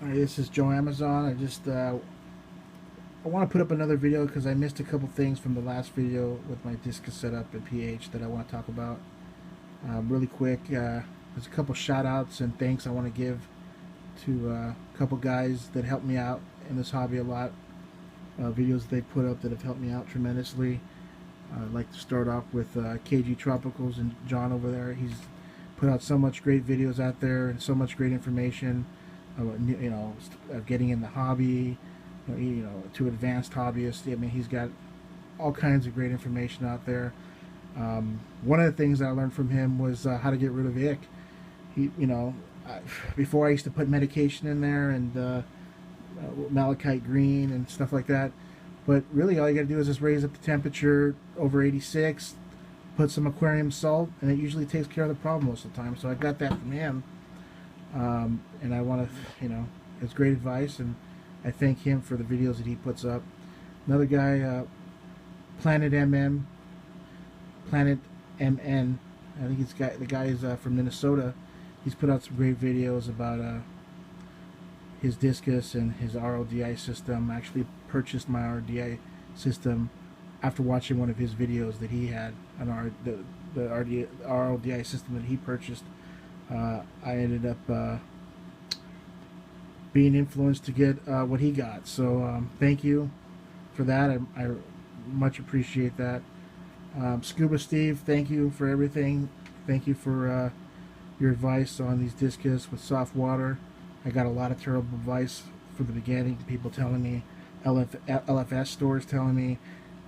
Alright, this is Joe Amazon. I want to put up another video because I missed a couple things from the last video with my discus setup and pH that I want to talk about really quick. There's a couple shout outs and thanks I want to give to a couple guys that helped me out in this hobby a lot. Videos they put up that have helped me out tremendously. I'd like to start off with KG Tropicals and John over there. He's put out so much great videos out there and so much great information. Getting in the hobby, to advanced hobbyists. I mean, he's got all kinds of great information out there. One of the things I learned from him was how to get rid of ick. Before I used to put medication in there and malachite green and stuff like that, but really all you got to do is just raise up the temperature over 86, put some aquarium salt, and it usually takes care of the problem most of the time. So I got that from him. And I want to, it's great advice, and I thank him for the videos that he puts up. Another guy, Planet MN, I think the guy is from Minnesota. He's put out some great videos about his discus and his RODI system. I actually purchased my RODI system after watching one of his videos that he had on the RODI system that he purchased. I ended up being influenced to get what he got. So thank you for that. I much appreciate that. Scuba Steve, thank you for everything. Thank you for your advice on these discus with soft water. I got a lot of terrible advice from the beginning. People telling me, LFS stores telling me,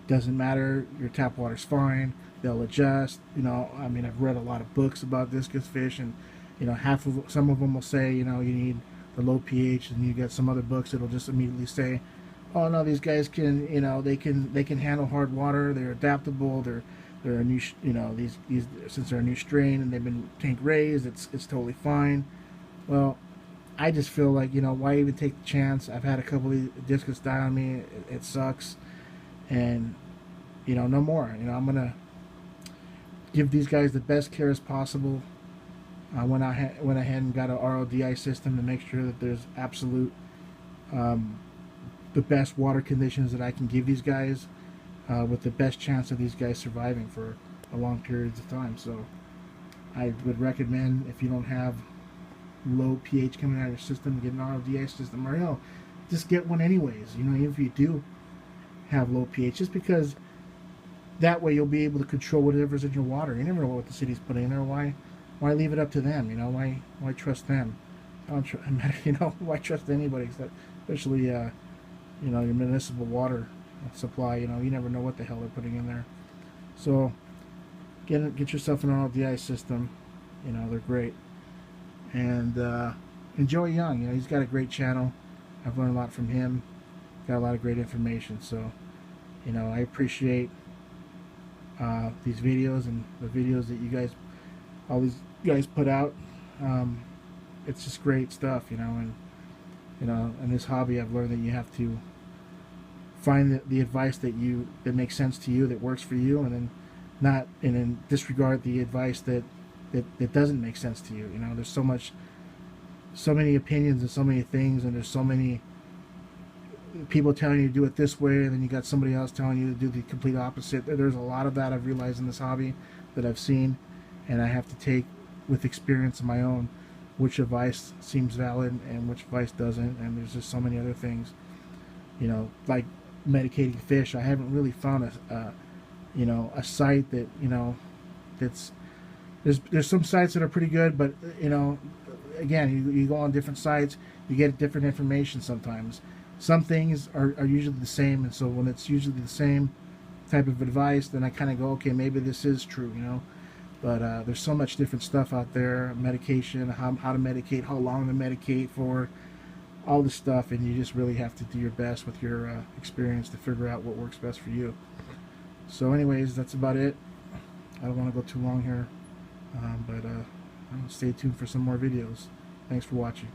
doesn't matter, your tap water's fine, they'll adjust. I mean, I've read a lot of books about discus fish, and some of them will say, you need the low pH, and you get some other books that'll just immediately say, oh no, these guys can, they can handle hard water, they're adaptable, they're a new, these since they're a new strain and they've been tank raised, it's totally fine. Well, I just feel like, why even take the chance? I've had a couple of discus die on me. It sucks, and no more. I'm gonna give these guys the best care as possible. I went ahead and got an RODI system to make sure that there's absolute the best water conditions that I can give these guys, with the best chance of these guys surviving for a long periods of time. So I would recommend, if you don't have low pH coming out of your system, get an RODI system, or just get one anyways. Even if you do have low pH, just because that way you'll be able to control whatever's in your water. You never know what the city's putting in there. Why leave it up to them? Why trust them? Why trust anybody, especially your municipal water supply. You never know what the hell they're putting in there. So get yourself an RODI system. They're great. And enjoy Young. He's got a great channel. I've learned a lot from him. Got a lot of great information. So I appreciate these videos and the videos that all these guys put out. It's just great stuff, and in this hobby I've learned that you have to find the advice that makes sense to you, that works for you, and then disregard the advice that doesn't make sense to you. There's so many opinions and so many things, and there's so many people telling you to do it this way, and then you got somebody else telling you to do the complete opposite. There's a lot of that I've realized in this hobby that I've seen, and I have to take with experience of my own which advice seems valid and which advice doesn't. And there's just so many other things, like medicating fish. I haven't really found a site that there's some sites that are pretty good, but again, you go on different sites, you get different information sometimes. Some things are usually the same, and so when it's usually the same type of advice, then I kind of go, okay, maybe this is true, But there's so much different stuff out there, medication, how to medicate, how long to medicate for, all this stuff, and you just really have to do your best with your experience to figure out what works best for you. So anyways, that's about it. I don't want to go too long here, but stay tuned for some more videos. Thanks for watching.